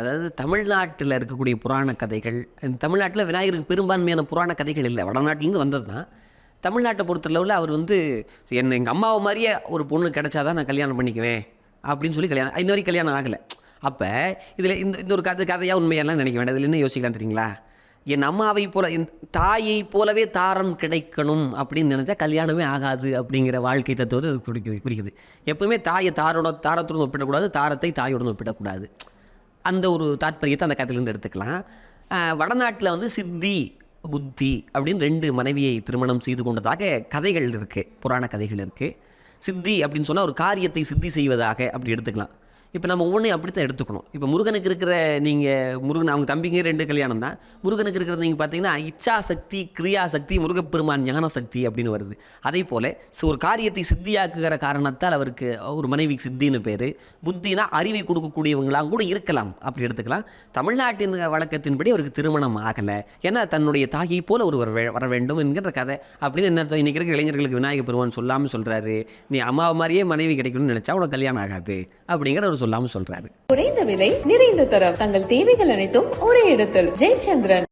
அதாவது தமிழ்நாட்டில் இருக்கக்கூடிய புராண கதைகள், தமிழ்நாட்டில் விநாயகருக்கு பெரும்பான்மையான புராண கதைகள் இல்லை, வடநாட்டிலேருந்து வந்தது தான். தமிழ்நாட்டை பொறுத்தளவில் அவர் வந்து எங்கள் அம்மாவை மாதிரியே ஒரு பொண்ணு கிடைச்சாதான் நான் கல்யாணம் பண்ணிக்குவேன் அப்படின்னு சொல்லி கல்யாணம், இன்ன வரைக்கும் கல்யாணம் ஆகலை. அப்போ இதில் இந்த ஒரு கதையாக உண்மையெல்லாம் நினைக்க வேண்டாம். இதில் என்ன யோசிக்கலாம் தெரியுங்களா? என் அம்மாவை போல, என் தாயை போலவே தாரம் கிடைக்கணும் அப்படின்னு நினச்சா கல்யாணமே ஆகாது அப்படிங்கிற வாழ்க்கை தத்துவத்தை அது குறிக்குது. எப்பவுமே தாயை தாரத்துடன் ஒப்பிடக்கூடாது, தாரத்தை தாயுடன் ஒப்பிடக்கூடாது. அந்த ஒரு தாற்பயத்தை அந்த கதையிலேருந்து எடுத்துக்கலாம். வடநாட்டில் வந்து சித்தி புத்தி அப்படின்னு 2 மனைவியை திருமணம் செய்து கொண்டதாக கதைகள் இருக்குது, புராண கதைகள் இருக்குது. சித்தி அப்படின்னு சொன்னால் ஒரு காரியத்தை சித்தி செய்வதாக அப்படி எடுத்துக்கலாம். இப்போ நம்ம ஒவ்வொன்றையும் அப்படி தான் எடுத்துக்கணும். இப்போ முருகனுக்கு இருக்கிற முருகன் அவங்க தம்பிங்க 2 கல்யாணம் தான். முருகனுக்கு இருக்கிறது நீங்கள் பார்த்தீங்கன்னா இச்சாசக்தி, கிரியாசக்தி, முருகப்பெருமான் ஞானசக்தி அப்படின்னு வருது. அதே போல் ஒரு காரியத்தை சித்தியாக்குகிற காரணத்தால் அவருக்கு ஒரு மனைவிக்கு சித்தின்னு பேர். புத்தினா அறிவை கொடுக்கக்கூடியவங்களாம் கூட இருக்கலாம், அப்படி எடுத்துக்கலாம். தமிழ்நாட்டின் வழக்கத்தின்படி அவருக்கு திருமணம் ஆகலை, ஏன்னா தன்னுடைய தாயை போல் ஒருவர் வர வேண்டும் என்கிற கதை. அப்படின்னு என்ன அர்த்தம்? இன்றைக்கி இருக்கிற இளைஞர்களுக்கு விநாயகர் பெருமான் சொல்லாமல் சொல்கிறாரு, நீ அம்மாவை மாதிரியே மனைவி கிடைக்கணும்னு நினச்சா உனக்கு கல்யாணம் ஆகாது அப்படிங்கிற ஒரு சொல்லாமல் சொல்றாரு. குறைந்த விலை, நிறைந்த தரம், தங்கள் தேவைகள் அனைத்தும் ஒரே இடத்தில். ஜெயச்சந்திரன்.